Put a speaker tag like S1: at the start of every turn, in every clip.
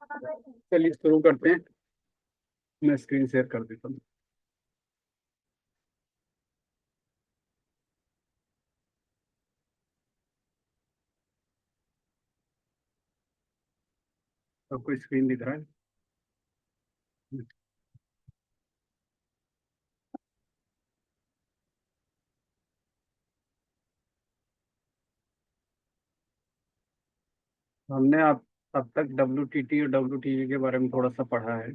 S1: चलिए शुरू करते हैं। मैं स्क्रीन शेयर कर देता हूँ। आपको स्क्रीन दिख रहा है? हमने अब तक WTT और WTV के बारे में थोड़ा सा पढ़ा है।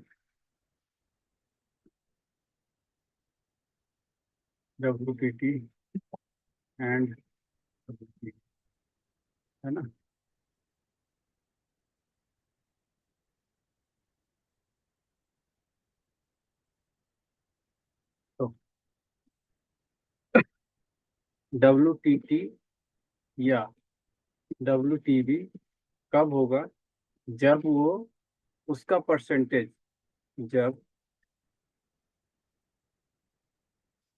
S1: WTT एंड WTV, है ना? तो WTT या WTV कब होगा? जब वो उसका परसेंटेज, जब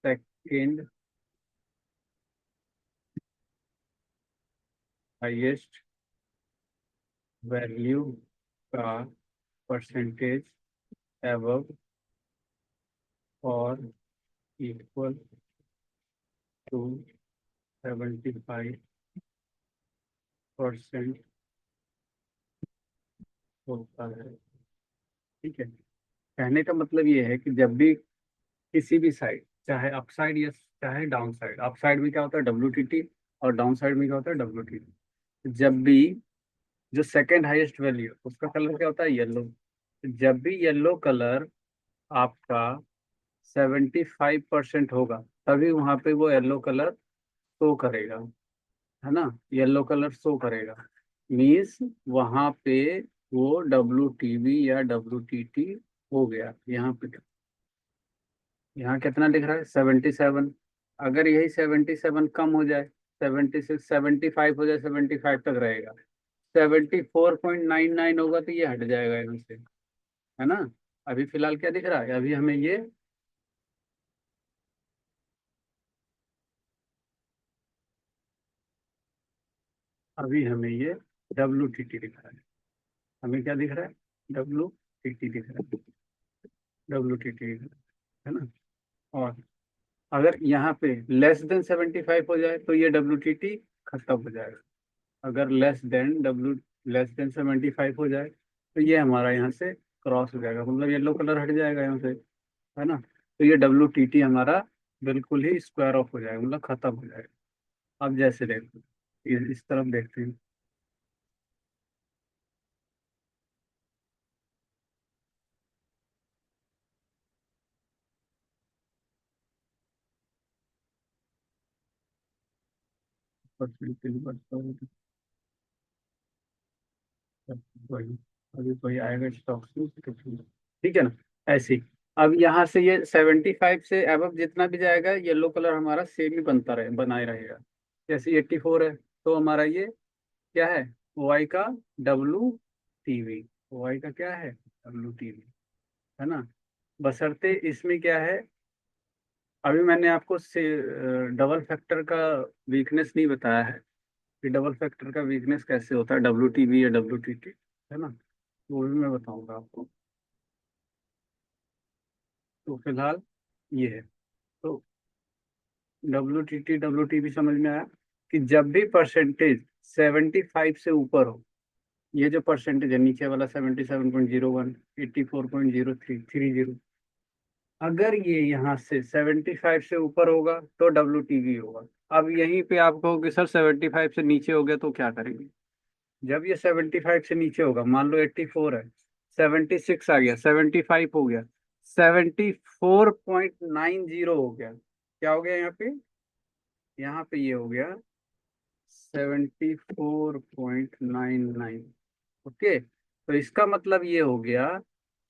S1: सेकेंड हाईएस्ट वैल्यू का परसेंटेज एबव और इक्वल टू 75% होता है। ठीक है। कहने का मतलब ये है कि जब भी किसी भी साइड, चाहे अप साइड या चाहे डाउन साइड, अप साइड में क्या होता है WTT और डाउन साइड में क्या होता है WTT, जब भी जो सेकंड हाईएस्ट वैल्यू उसका कलर क्या होता है? येलो। जब भी येलो कलर आपका 75% होगा तभी वहां पे वो येलो कलर शो करेगा, है ना? येलो कलर शो करेगा। मीन्स वहां पे वो WTV या WTT हो गया। यहाँ पे यहाँ कितना दिख रहा है? 77। अगर यही 77 कम हो जाए, 76 75 हो जाए, 75 तक रहेगा, 74.99 होगा तो ये हट जाएगा यहाँ से, है ना? अभी फिलहाल क्या दिख रहा है? अभी हमें ये, अभी हमें ये WTT दिख रहा है। हमें क्या दिख रहा है? WTT दिख रहा है। WTT दिख रहा है ना? और अगर यहाँ पे लेस देन 75 हो जाए तो ये WTT खत्म हो जाएगा। अगर लेस देन 75 हो जाए तो ये हमारा यहाँ से क्रॉस हो जाएगा, मतलब येलो कलर हट जाएगा यहाँ से, है ना? तो ये WTT हमारा बिल्कुल ही स्क्वायर ऑफ हो जाएगा, मतलब खत्म हो जाएगा। अब जैसे देखो, इस तरफ देखते हैं। वही, अभी कोई आएगा स्टॉक में तो ठीक है ना? ऐसे ही अब यहाँ से ये 75 से अबव जितना भी जाएगा येलो कलर हमारा सेम ही बनता रहे, बनाए रहेगा। जैसे 84 है तो हमारा ये क्या है? वाई का WTV। वाई का क्या है? WTV, है ना? बशर्ते इसमें क्या है, अभी मैंने आपको से डबल फैक्टर का वीकनेस नहीं बताया है कि डबल फैक्टर का वीकनेस कैसे होता है, WTV या WTT, है ना? वो भी मैं बताऊंगा आपको। तो फिलहाल ये है। तो WTT WTV समझ में आया कि जब भी परसेंटेज 75 से ऊपर हो, ये जो परसेंटेज है नीचे वाला 77.01, 84.0330, अगर ये यहाँ से 75 से ऊपर होगा तो WTV होगा। अब यहीं पे आप कहोगे सर 75 से नीचे हो गया तो क्या करेंगे? जब ये 75 से नीचे होगा, मान लो 84 है, 76 आ गया, 75 हो गया, 74.90 हो गया, क्या हो गया यहाँ पे? यहाँ पे ये हो गया 74.99। ओके, तो इसका मतलब ये हो गया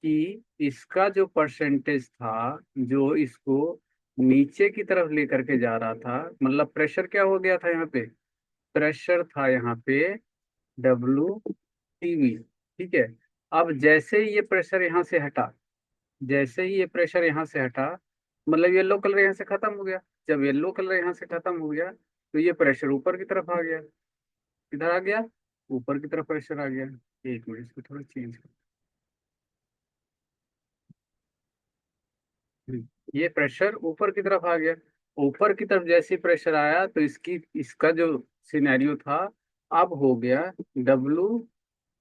S1: कि इसका जो परसेंटेज था, जो इसको नीचे की तरफ लेकर के जा रहा था, मतलब प्रेशर क्या हो गया था यहाँ पे? प्रेशर था यहाँ पे WTV। ठीक है। अब जैसे ही ये प्रेशर यहाँ से हटा, जैसे ही ये प्रेशर यहाँ से हटा, मतलब येलो कलर यहाँ से खत्म हो गया। जब येलो कलर यहाँ से खत्म हो गया तो ये प्रेशर ऊपर की तरफ आ गया। किधर आ गया? ऊपर की तरफ प्रेशर आ गया। एक मिनट, इसको थोड़ा चेंज कर। ये प्रेशर ऊपर की तरफ आ गया। ऊपर की तरफ जैसे प्रेशर आया तो इसका जो सिनेरियो था अब हो गया डब्लू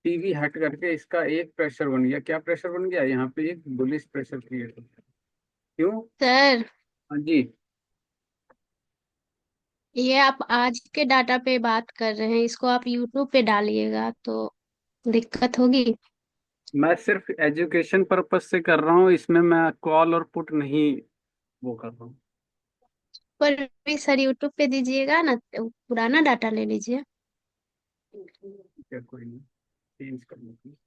S1: टीवी हट करके इसका एक प्रेशर बन गया। क्या प्रेशर बन गया? यहाँ पे एक बुलिश प्रेशर क्रिएट हो गया। क्यों?
S2: सर,
S1: हाँ जी।
S2: ये आप आज के डाटा पे बात कर रहे हैं, इसको आप यूट्यूब पे डालिएगा तो दिक्कत होगी।
S1: मैं सिर्फ एजुकेशन पर्पज से कर रहा हूँ, इसमें मैं कॉल और पुट नहीं वो कर रहा हूँ।
S2: पर भी सर यूट्यूब पे दीजिएगा ना, तो पुराना डाटा ले लीजिए।
S1: ठीक है, कोई नहीं, चेंज कर लेते हैं।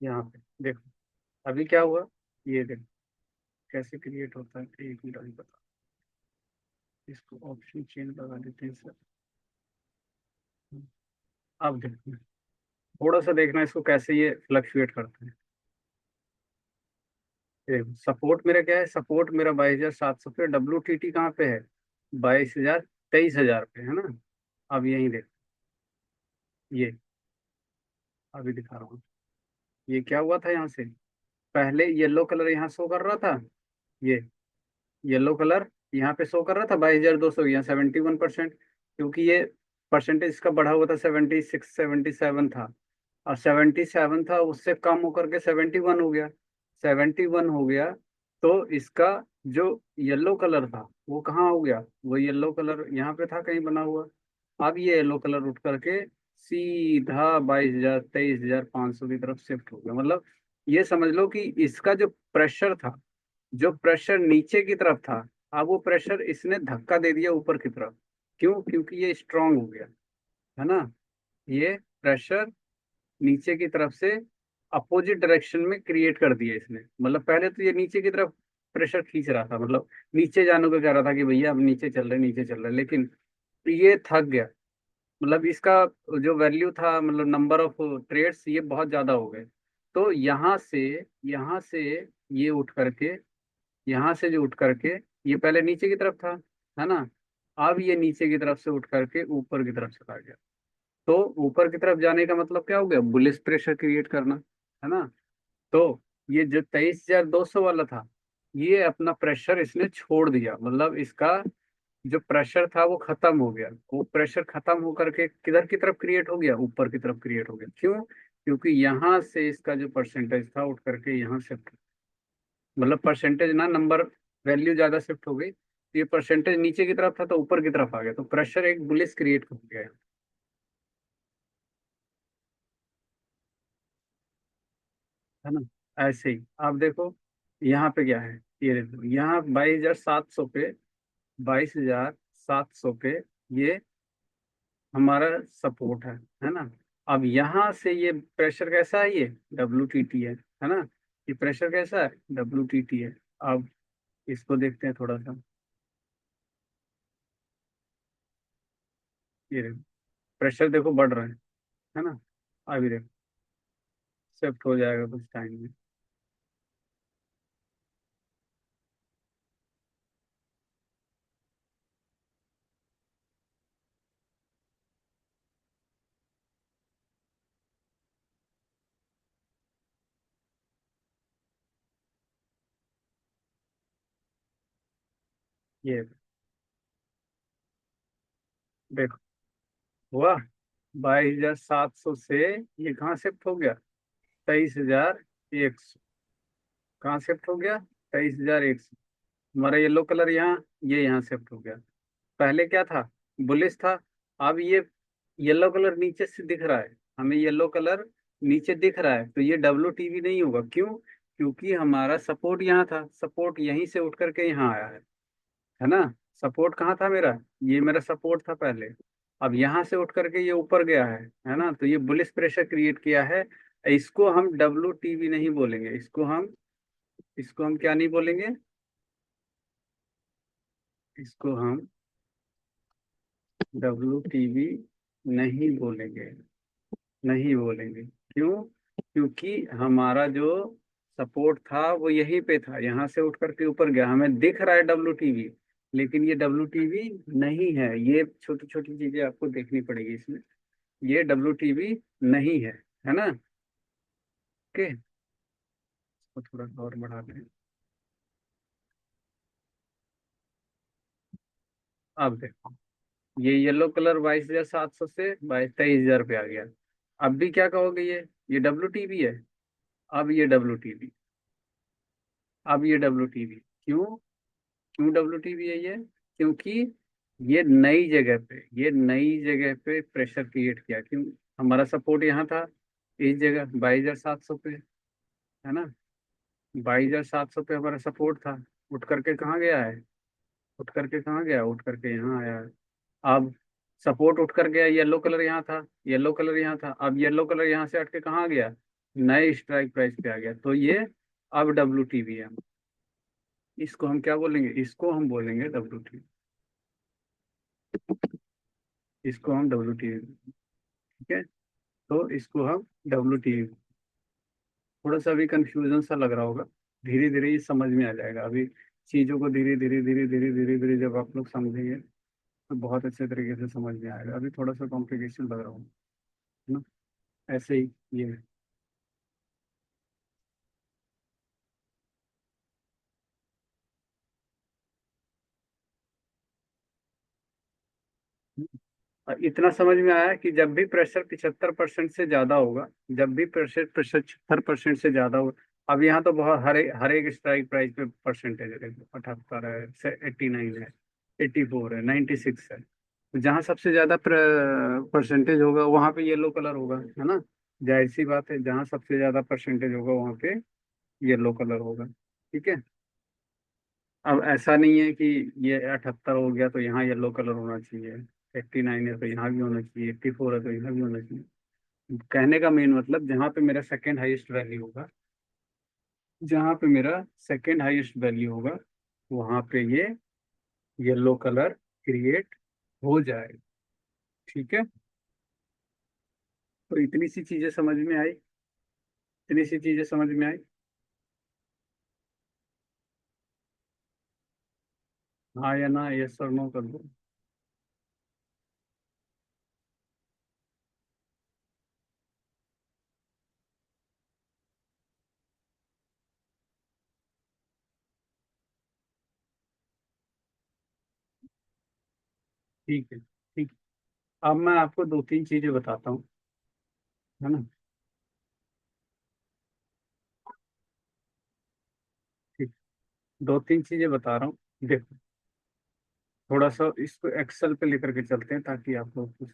S1: यहाँ पे देखो अभी क्या हुआ, ये देखो कैसे क्रिएट होता है। एक मिनट अभी बता, इसको ऑप्शन चेंज लगा देते हैं सर। अब देखो, थोड़ा सा देखना इसको कैसे ये फ्लक्चुएट करते हैं। देखो सपोर्ट मेरा क्या है, सपोर्ट मेरा 22,700 पे, डब्ल्यू टी टी कहाँ पे है? 22,000, 23,000 पे है ना। अब यही देखो, ये अभी दिखा रहा हूँ। ये क्या हुआ था यहाँ से, पहले येलो कलर यहाँ शो कर रहा था। ये येलो कलर यहाँ पे शो कर रहा था 22,200, यहाँ 71%, क्योंकि ये परसेंटेज इसका बढ़ा हुआ था, 76 77 था। और 77 था, उससे कम होकर के 71 हो गया। 71 हो गया तो इसका जो येलो कलर था वो कहाँ हो गया? वो येलो कलर यहाँ पे था कहीं बना हुआ। अब ये येलो कलर उठ करके सीधा 22,000 23,500 की तरफ शिफ्ट हो गया। मतलब ये समझ लो कि इसका जो प्रेशर था, जो प्रेशर नीचे की तरफ था, अब वो प्रेशर इसने धक्का दे दिया ऊपर की तरफ। क्यों? क्योंकि ये स्ट्रांग हो गया, है ना। ये प्रेशर नीचे की तरफ से अपोजिट डायरेक्शन में क्रिएट कर दिया इसने। मतलब पहले तो ये नीचे की तरफ प्रेशर खींच रहा था, मतलब नीचे जाने को कह रहा था कि भैया अब नीचे चल रहे नीचे चल रहे, लेकिन ये थक गया। मतलब इसका जो वैल्यू था, मतलब नंबर ऑफ ट्रेड्स ये बहुत ज्यादा हो गए। तो यहाँ से ये उठ करके, यहाँ से जो उठ करके, ये पहले नीचे की तरफ था, है ना। अब ये नीचे की तरफ से उठ करके ऊपर की तरफ चला गया। तो ऊपर की तरफ जाने का मतलब क्या हो गया? बुलिश प्रेशर क्रिएट करना, है ना। तो ये जो 23,200 वाला था, ये अपना प्रेशर इसने छोड़ दिया। मतलब इसका जो प्रेशर था वो खत्म हो गया। वो प्रेशर खत्म होकर के किधर की तरफ क्रिएट हो गया? ऊपर की तरफ क्रिएट हो गया। क्यों? क्योंकि यहाँ से इसका जो परसेंटेज था उठ करके यहाँ शिफ्ट, मतलब परसेंटेज ना नंबर, वैल्यू ज्यादा शिफ्ट हो गई, तो ये परसेंटेज नीचे की तरफ था तो ऊपर की तरफ आ गया, तो प्रेशर एक बुलिश क्रिएट हो गया। है ना। ऐसे ही आप देखो यहाँ पे क्या है, ये देखो यहाँ 22,700 पे, 22,700 पे ये हमारा सपोर्ट है ना। अब यहाँ से ये प्रेशर कैसा है? ये डब्ल्यू टी टी है ना। ये प्रेशर कैसा है? डब्ल्यू टी टी है। अब इसको देखते हैं थोड़ा सा। ये देखो प्रेशर देखो बढ़ रहा है ना। अभी देखो शिफ्ट हो जाएगा कुछ टाइम में। ये देखो हुआ 22,700 से ये कहाँ शिफ्ट हो गया? 23,100। कहाँ शिफ्ट हो गया? 23,100। हमारा येलो कलर यहाँ, ये यहाँ शिफ्ट हो गया। पहले क्या था? बुलिश था। अब ये येलो कलर नीचे से दिख रहा है, हमें येलो कलर नीचे दिख रहा है, तो ये डब्ल्यू टीवी नहीं होगा। क्यों? क्योंकि हमारा सपोर्ट यहाँ था, सपोर्ट यहीं से उठ करके यहाँ आया है ना। सपोर्ट कहाँ था मेरा? ये मेरा सपोर्ट था पहले। अब यहाँ से उठ करके ये ऊपर गया है ना, तो ये बुलिश प्रेशर क्रिएट किया है। इसको हम WTB नहीं बोलेंगे, इसको हम क्या नहीं बोलेंगे, इसको हम WTB नहीं बोलेंगे, नहीं बोलेंगे। क्यों? क्योंकि हमारा जो सपोर्ट था वो यहीं पे था, यहाँ से उठ करके ऊपर गया, हमें दिख रहा है WTB, लेकिन ये WTB नहीं है। ये छोटी छोटी चीजें आपको देखनी पड़ेगी इसमें। ये WTB नहीं है ना। ओके, इसको थोड़ा सा और बढ़ा दें। अब देखो, ये येलो कलर 22,700 से 23,000 पे आ गया। अब भी क्या कहोगे, ये WTB है। अब ये WTB, अब ये WTB। क्यों? क्यों WTB है ये? क्योंकि ये नई जगह पे, ये नई जगह पे प्रेशर क्रिएट किया। क्यों? हमारा सपोर्ट यहाँ था, इस जगह 22,700 पे, है ना। 22,700 पे हमारा सपोर्ट था। उठ करके कहाँ गया है? उठ करके कहाँ गया? उठ करके यहाँ आया है। अब सपोर्ट उठ कर गया, येलो कलर यहाँ था, येलो कलर यहाँ था, अब येलो कलर यहाँ से हट के कहाँ गया? नए स्ट्राइक प्राइस पे आ गया। तो ये अब WTB है। इसको हम क्या बोलेंगे? इसको हम बोलेंगे WTB। इसको हम WTB, ठीक है। तो इसको हम WTB, थोड़ा सा अभी कंफ्यूजन सा लग रहा होगा, धीरे धीरे ये समझ में आ जाएगा। अभी चीज़ों को धीरे धीरे धीरे धीरे धीरे धीरे जब आप लोग समझेंगे तो बहुत अच्छे तरीके से समझ में आएगा। अभी थोड़ा सा कॉम्प्लिकेशन लग रहा होगा, है ना। ऐसे ही ये है। और इतना समझ में आया कि जब भी प्रेशर 75% से ज्यादा होगा, जब भी प्रेशर 75% से ज्यादा होगा। अब यहाँ तो बहुत हर एक स्ट्राइक प्राइस पे परसेंटेज है, 78 है, 89 है, 84 है, 96 है। तो जहाँ सबसे ज्यादा परसेंटेज होगा वहां पे येलो कलर होगा, है ना। जाहिर सी बात है, जहाँ सबसे ज्यादा परसेंटेज होगा वहां पे येलो कलर होगा। ठीक है। अब ऐसा नहीं है कि ये 78 हो गया तो यहाँ येलो कलर होना चाहिए, 89 है तो यहाँ भी होना चाहिए, 84 है तो यहाँ भी होना चाहिए। कहने का मेन मतलब, जहाँ पे मेरा सेकंड हाईएस्ट वैल्यू होगा, जहाँ पे मेरा सेकंड हाईएस्ट वैल्यू होगा, वहाँ पे ये येलो कलर क्रिएट हो जाएगा। ठीक है। तो इतनी सी चीजें समझ में आई, इतनी सी चीजें समझ में आई। हाँ या ना, यस और नो कर दो। ठीक है, ठीक। अब मैं आपको दो तीन चीजें बताता हूँ, है ना। ठीक, दो तीन चीजें बता रहा हूँ। देखो, थोड़ा सा इसको एक्सेल पे लेकर के चलते हैं ताकि आप लोग कुछ।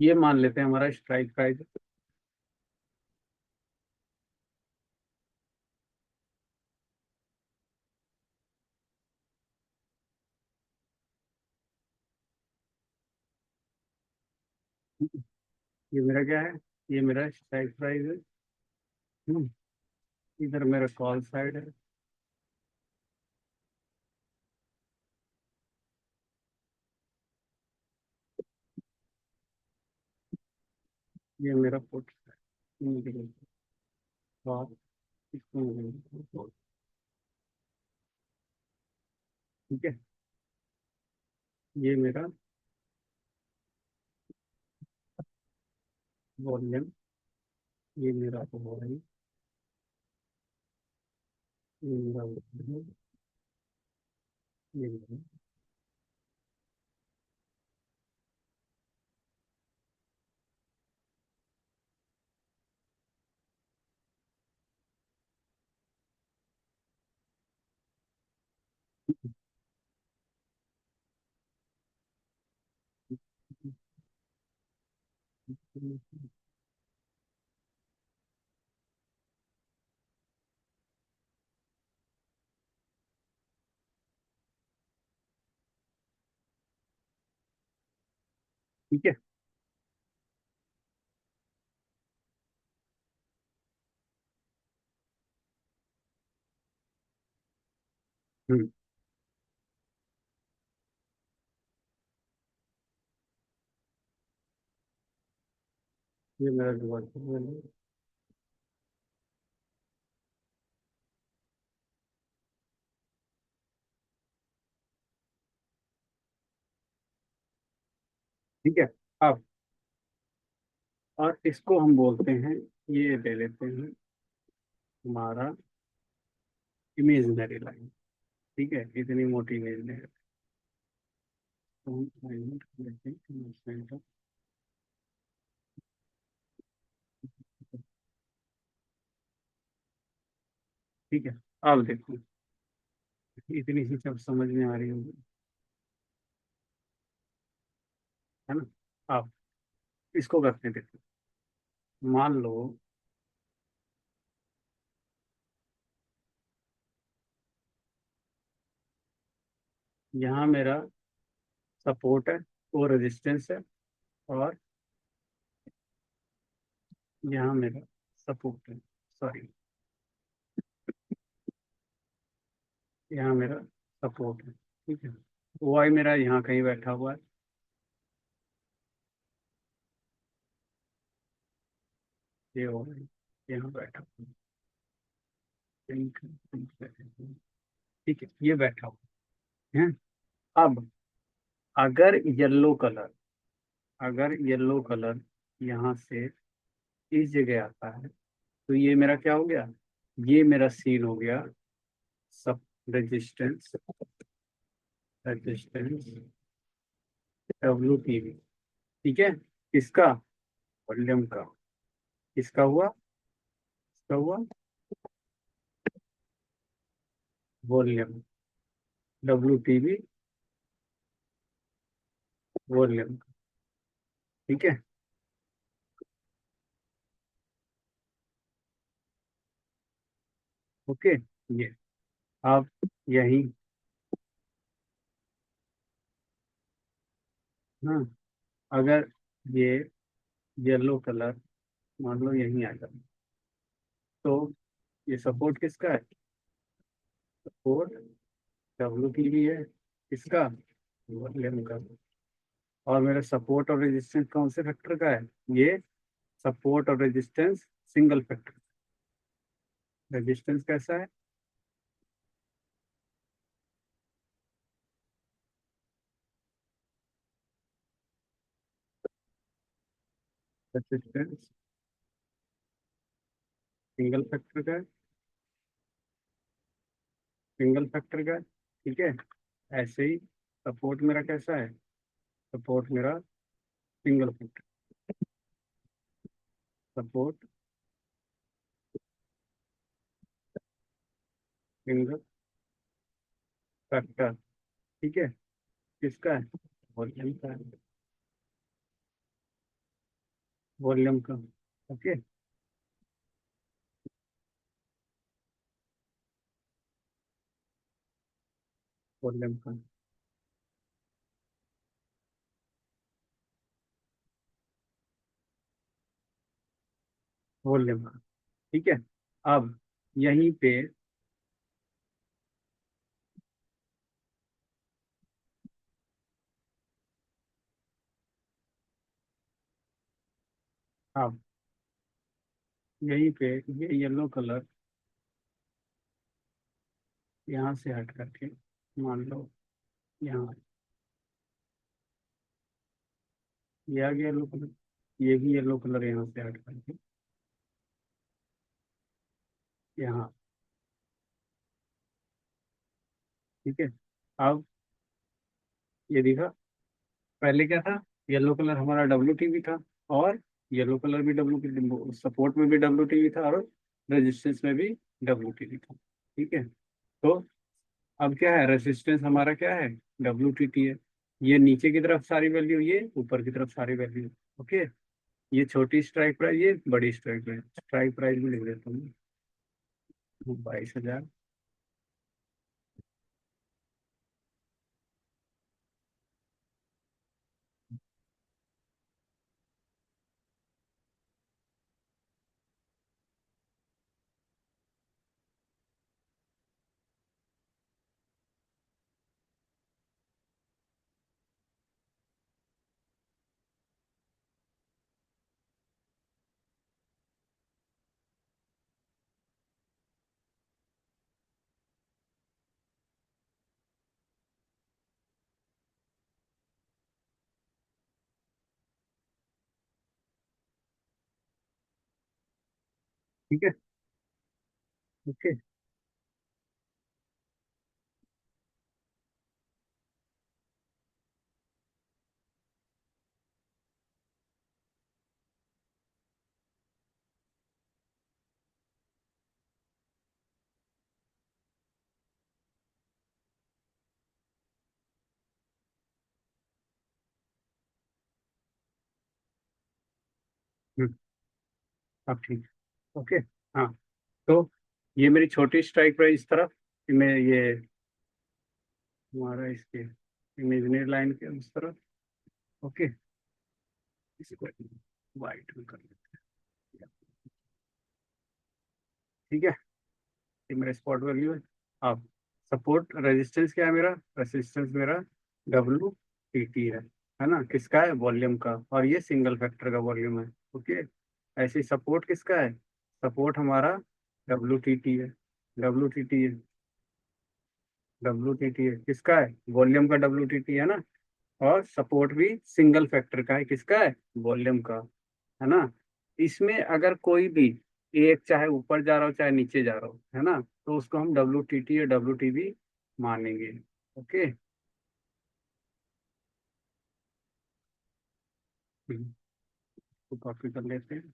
S1: ये मान लेते हैं हमारा स्ट्राइक प्राइस। ये मेरा क्या है? ये मेरा स्ट्राइक प्राइस है। हम्म, इधर मेरा कॉल साइड है। ये मेरा पुट है। और इसको, ठीक है। ये मेरा वॉल्यूम, ये मेरा वॉल्यूम, ये मेरा volume, ये मेरा। ठीक है। हम्म। ये मेरा डिवाइस है। ठीक है। अब और इसको हम बोलते हैं, ये ले लेते हैं हमारा इमेजिनरी लाइन। ठीक है, इतनी मोटी इमेजिनरी। तो हम assignment कर लेते हैं assignment। ठीक है। अब देखो, इतनी सी सब समझ में आ रही होगी, है ना। अब इसको करते हैं, देखो। मान लो यहाँ मेरा सपोर्ट है, वो रेजिस्टेंस है, और यहाँ मेरा सपोर्ट है, सॉरी, यहाँ मेरा सपोर्ट है। ठीक है। वाई मेरा यहाँ कहीं बैठा हुआ है, ये हो यहाँ बैठा हुआ है। ठीक है, ये बैठा हुआ है। अब अगर येलो कलर, अगर येलो कलर यहाँ से इस जगह आता है, तो ये मेरा क्या हो गया, ये मेरा सीन हो गया सब resistance, resistance W T V. ठीक है। किसका, वॉल्यूम का। किसका हुआ, किसका हुआ, volume, W T V, volume. ठीक है। ओके। ये आप यही, हाँ, अगर ये येलो कलर मान लो यहीं आ जाए, तो ये सपोर्ट किसका है, सपोर्ट डब्ल्यू टी वी है, किसका, वॉल्यूम का। और मेरा सपोर्ट और रेजिस्टेंस कौन से फैक्टर का है, ये सपोर्ट और रेजिस्टेंस सिंगल फैक्टर। रेजिस्टेंस कैसा है, रेजिस्टेंस सिंगल फैक्टर का है, सिंगल फैक्टर का है। ठीक है। ऐसे ही सपोर्ट मेरा कैसा है, सपोर्ट मेरा single factor, support single factor. ठीक है। किसका है, वॉल्यूम का है, वॉल्यूम का। ओके। वॉल्यूम का, वॉल्यूम का। ठीक है। अब यहीं पे, अब यहीं पे ये येलो कलर यहाँ से हट करके, मान लो यहाँ, ये आ गया येलो कलर, ये भी येलो कलर यहाँ से हट करके यहाँ। ठीक है। अब ये दिखा, पहले क्या था, येलो कलर हमारा डब्ल्यू टी वी था, और येलो कलर भी डब्ल्यू, सपोर्ट में भी डब्ल्यू टी वी था, और रेजिस्टेंस में भी डब्ल्यू टी वी था। ठीक है। तो अब क्या है, रेजिस्टेंस हमारा क्या है, डब्ल्यू टी टी है। ये नीचे की तरफ सारी वैल्यू, ये ऊपर की तरफ सारी वैल्यू। ओके। ये छोटी स्ट्राइक प्राइस, ये बड़ी स्ट्राइक प्राइस। स्ट्राइक प्राइस भी लिख देता हूँ, 22,000। ठीक है। ओके। हम्म, अब ठीक है। ओके। हाँ, तो ये मेरी छोटी स्ट्राइक प्राइस इस तरफ, मैं ये हमारा इसके इमेजिनरी लाइन के उस तरफ। ओके। इसको वाइट में कर लेते हैं। ठीक है, ये मेरा स्पॉट वैल्यू है। अब सपोर्ट रेजिस्टेंस क्या है मेरा? रेजिस्टेंस मेरा डब्ल्यू टी टी है ना? किसका है? वॉल्यूम का। और ये सिंगल फैक्टर का वॉल्यूम है। ओके। ऐसे ही सपोर्ट किसका है? सपोर्ट हमारा डब्ल्यू टी टी है। डब्ल्यू टी टी है। डब्ल्यू टी टी है किसका है? वॉल्यूम का डब्ल्यू टी टी है ना? और सपोर्ट भी सिंगल फैक्टर का है। किसका है? वॉल्यूम का। है ना? इसमें अगर कोई भी एक चाहे ऊपर जा रहा हो चाहे नीचे जा रहा हो, है ना, तो उसको हम डब्ल्यू टी टी या डब्ल्यू टी बी मानेंगे। ओके। तो कॉपी कर लेते हैं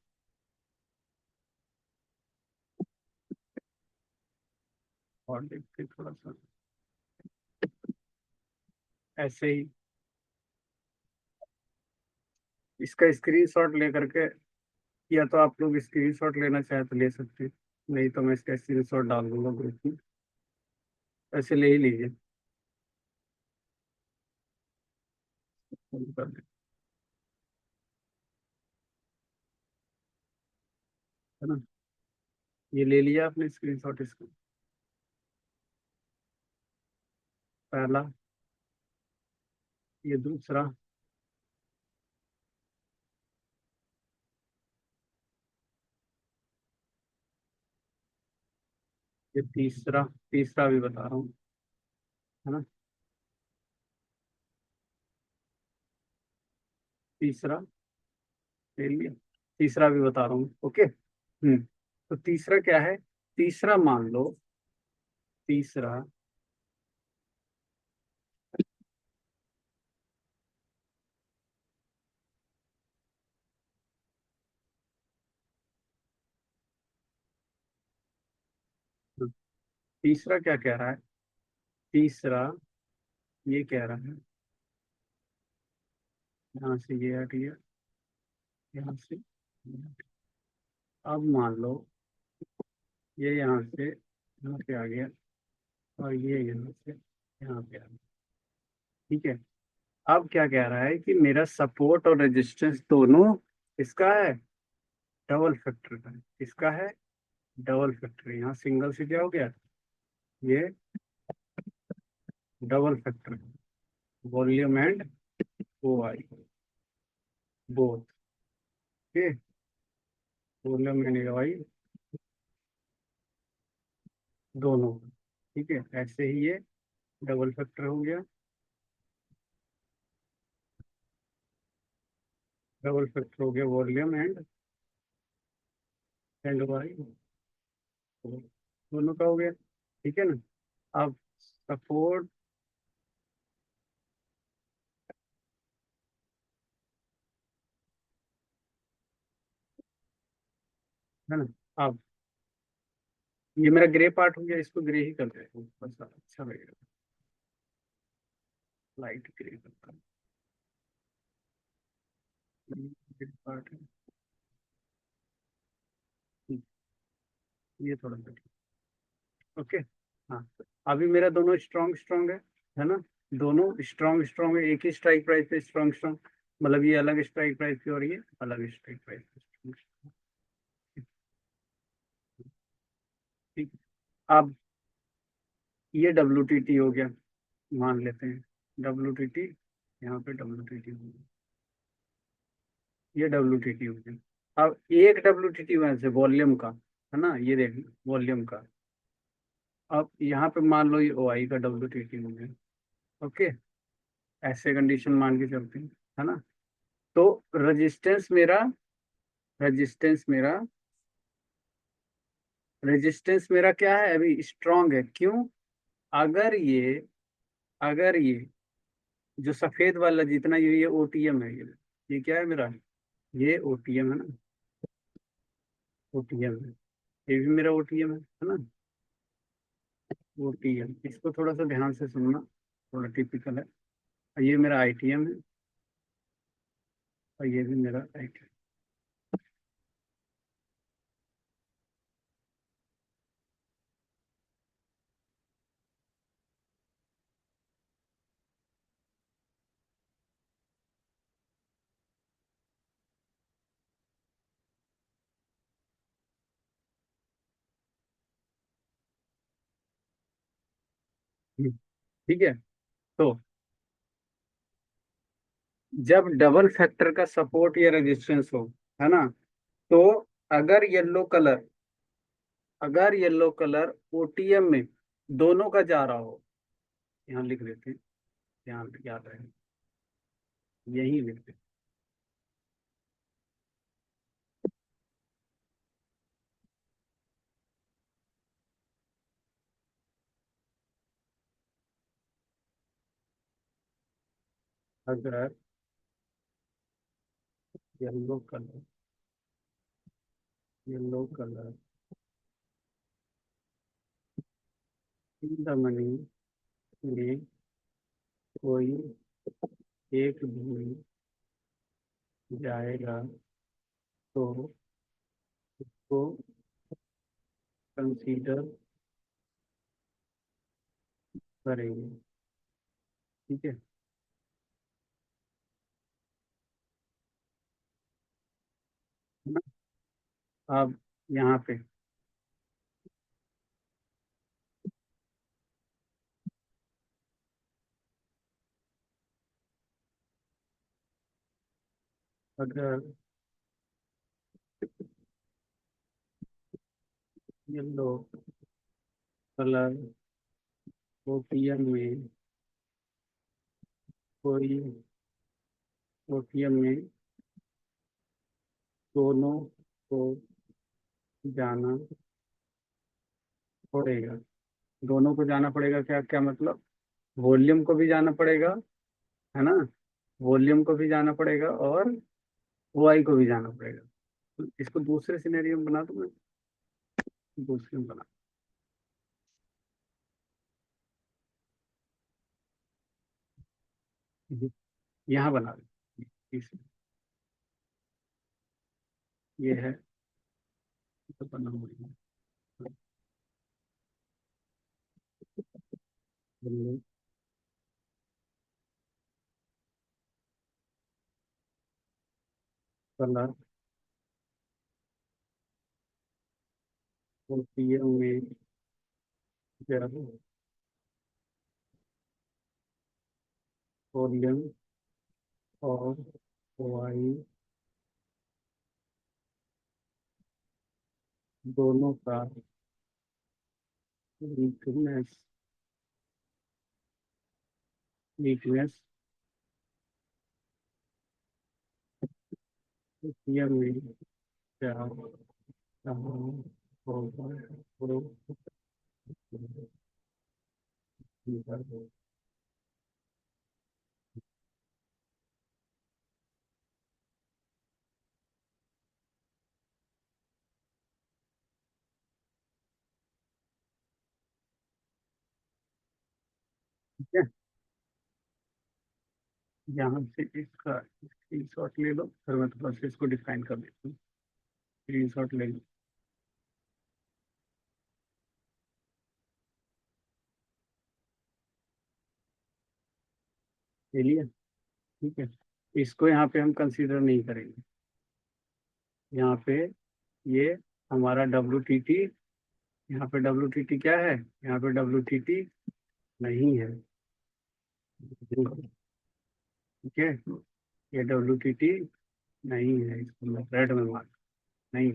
S1: और देखते हैं थोड़ा सा ऐसे ही। इसका स्क्रीनशॉट लेकर के, या तो आप लोग स्क्रीनशॉट लेना चाहे तो ले सकते हैं, नहीं तो मैं इसका स्क्रीनशॉट डाल दूंगा ग्रुप में। ऐसे ले ही लीजिए। बंद कर दें, है ना? ये ले लिया आपने स्क्रीनशॉट इसका? पहला। ये दूसरा। ये तीसरा। तीसरा भी बता रहा हूँ, है ना? तीसरा ले लिया। तीसरा भी बता रहा हूँ। ओके। तो तीसरा क्या है? तीसरा मान लो, तीसरा, तीसरा क्या कह रहा है? तीसरा ये कह रहा है, यहाँ से ये हट गया, यहाँ से ये हट गया। अब मान लो ये यहाँ पे आ गया, और ये यहाँ से यहाँ पे आ गया। ठीक है। अब क्या कह रहा है कि मेरा सपोर्ट और रेजिस्टेंस दोनों इसका है, डबल फैक्टर का है। किसका है? Double factor. यहाँ सिंगल से क्या हो गया? ये double factor, volume and O I, both. Okay. Volume and O I दोनों। ठीक है, ऐसे ही ये डबल फैक्टर हो गया। डबल फैक्टर हो गया वॉल्यूम एंड ओ आई, दोनों का हो गया। ठीक है ना? अब सपोर्ट, है ना? अब ये मेरा ग्रे पार्ट हो गया, इसको ग्रे ही कर देता हूँ, बस अच्छा लगेगा। लाइट ग्रे करता हूँ। ग्रे पार्ट है। ये थोड़ा सा ठीक। ओके। हाँ, अभी मेरा दोनों स्ट्रॉन्ग स्ट्रॉन्ग है ना? दोनों स्ट्रॉन्ग स्ट्रॉन्ग है, एक ही स्ट्राइक प्राइस पे स्ट्रॉन्ग स्ट्रॉन्ग, मतलब ये अलग स्ट्राइक प्राइस पे और ये अलग स्ट्राइक प्राइस पे। ठीक। अब ये डब्ल्यू हो गया, मान लेते हैं डब्ल्यू, यहाँ पे डब्ल्यू हो गया, ये डब्ल्यू हो गया। अब एक डब्ल्यू वैसे वॉल्यूम का, है ना, ये देख वॉल्यूम का। अब यहाँ पे मान लो ये ओ आई का डब्ल्यू हो गया। ओके, ऐसे कंडीशन मान के चलते हैं, है ना? तो रेजिस्टेंस मेरा रेजिस्टेंस मेरा रेजिस्टेंस मेरा क्या है, अभी स्ट्रांग है। क्यों? अगर ये अगर जो सफेद वाला जितना ये ओटीएम है, ये क्या है मेरा, ये ओटीएम है ना, ओटीएम है, ये भी मेरा ओटीएम है ना? ओटीएम, इसको थोड़ा सा ध्यान से सुनना, थोड़ा टिपिकल है। और ये मेरा आईटीएम है, और ये भी मेरा आईटीएम। ठीक है। तो जब डबल फैक्टर का सपोर्ट या रेजिस्टेंस हो, है ना, तो अगर येलो कलर अगर येलो कलर ओटीएम में दोनों का जा रहा हो, यहाँ लिख देते हैं, ध्यान याद रहे, यही लिख देते हैं। अगर yellow colour yellow colour in the money में कोई एक भी जाएगा तो उसको कंसीडर करेंगे। ठीक है ना? अब यहाँ पे अगर येलो कलर ओटीएम में कोई ओटीएम में दोनों को जाना पड़ेगा। दोनों को जाना पड़ेगा, क्या क्या मतलब? वॉल्यूम को भी जाना पड़ेगा, है ना, वॉल्यूम को भी जाना पड़ेगा और ओआई को भी जाना पड़ेगा। तो इसको दूसरे सिनेरियो में बना दूं मैं, दूसरे में बना, यहाँ बना दे। ये है, तो बना हुआ है। येलो कलर ओटीएम में जब वॉल्यूम और ओआई दोनों का वीकनेस वीकनेस ओटीएम में क्या कहाँ होगा, वो ठीक है। यहाँ से इसका स्क्रीनशॉट ले लो, फिर मैं थोड़ा सा इसको डिफाइन कर देता हूँ। स्क्रीनशॉट ले लो। ले लिया। ठीक है, इसको यहाँ पे हम कंसीडर नहीं करेंगे। यहाँ पे ये हमारा WTT, यहाँ पे WTT क्या है, यहाँ पे WTT नहीं है। ठीक है, ये WTT नहीं है, इसको मैं रेड में मार्क नहीं,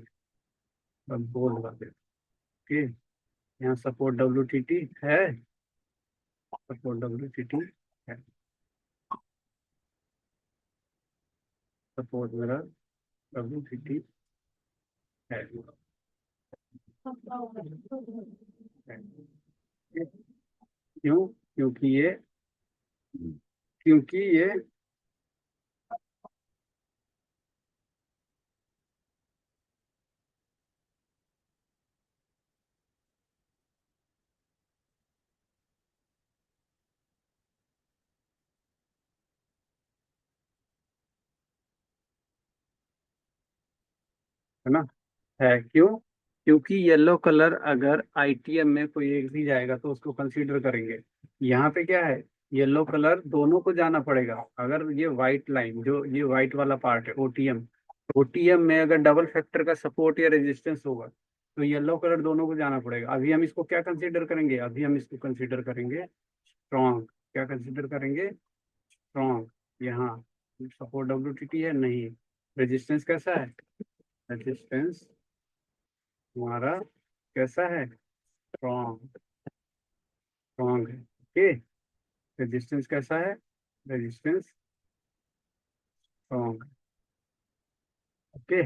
S1: अब बोल्ड कर दे। ओके, यहाँ सपोर्ट WTT है, सपोर्ट WTT है, सपोर्ट मेरा WTT है। क्यों? क्योंकि ये, क्योंकि ये है ना, है क्यों? क्योंकि येलो कलर अगर ITM में कोई एक भी जाएगा तो उसको कंसीडर करेंगे। यहाँ पे क्या है, येलो कलर दोनों को जाना पड़ेगा। अगर ये व्हाइट लाइन, जो ये व्हाइट वाला पार्ट है OTM, OTM में अगर डबल फैक्टर का सपोर्ट या रेजिस्टेंस होगा तो येलो कलर दोनों को जाना पड़ेगा। अभी हम इसको क्या कंसीडर करेंगे, अभी हम इसको कंसीडर करेंगे स्ट्रॉन्ग। क्या कंसीडर करेंगे? स्ट्रॉन्ग। यहाँ सपोर्ट WTT है नहीं, रेजिस्टेंस कैसा है, रेजिस्टेंस हमारा कैसा है, स्ट्रॉन्ग, स्ट्रॉन्ग है। ओके, रेजिस्टेंस कैसा है, रेजिस्टेंस स्ट्रॉन्ग। ओके,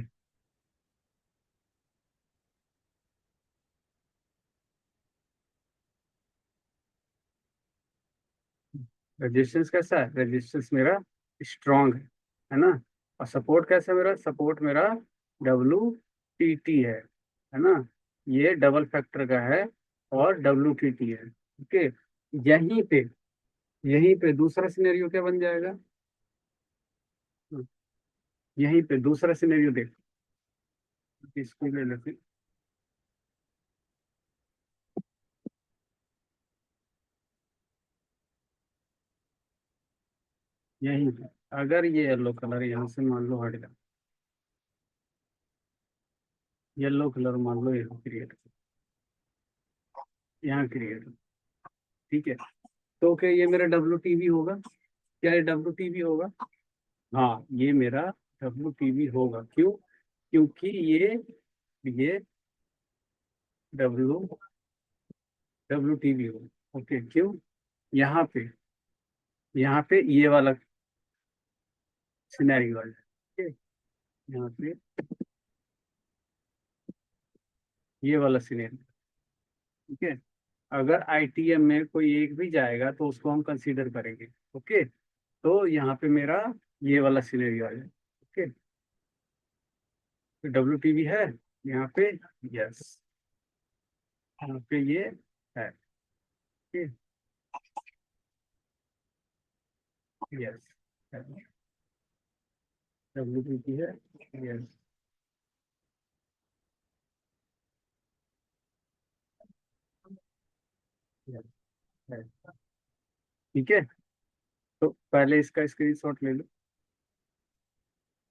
S1: रेजिस्टेंस कैसा है, रेजिस्टेंस मेरा स्ट्रॉन्ग है ना। और सपोर्ट कैसा है मेरा, सपोर्ट मेरा WTT है ना, ये डबल फैक्टर का है और WTT है। ओके, यहीं पे, यहीं पे दूसरा सिनेरियो क्या बन जाएगा, यहीं पे दूसरा सिनेरियो देख, इसको ले लेते हैं। यहीं पे अगर ये येलो कलर यहाँ से मान लो हट गया, येलो कलर मान लो यहाँ क्रिएट, यहाँ क्रिएट, ठीक है, तो क्या ये मेरा WTV होगा, क्या ये WTV होगा? हाँ, ये मेरा WTV होगा। क्यों? क्योंकि ये WTV होगा। ओके, क्यों? यहाँ पे, यहाँ पे ये वाला सिनेरियो है। ठीक है, यहाँ पे ये वाला सिनेरियो। ठीक है, अगर ITM में कोई एक भी जाएगा तो उसको हम कंसीडर करेंगे। ओके, तो यहाँ पे मेरा ये वाला सिनेरियो आ जाए। ओके, तो WTV है यहाँ पे, यस, यहाँ पे ये है। ठीक, यस, WTV है, यस, यस है। ठीक है, तो पहले इसका स्क्रीनशॉट ले लो,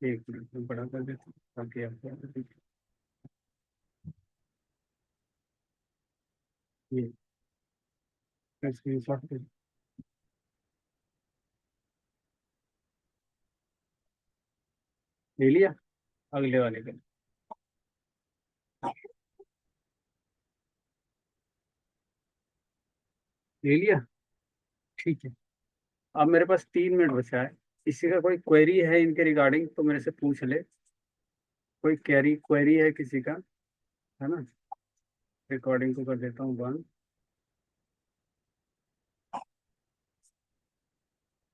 S1: एक मिनट में बड़ा कर देते हैं ताकि आपको दिखे। ये स्क्रीनशॉट ले लिया, अगले वाले का ले लिया। ठीक है, अब मेरे पास 3 मिनट बचा है, किसी का कोई क्वेरी है इनके रिगार्डिंग तो मेरे से पूछ ले। कोई क्वेरी है किसी का, है ना? रिकॉर्डिंग को कर देता हूँ बंद।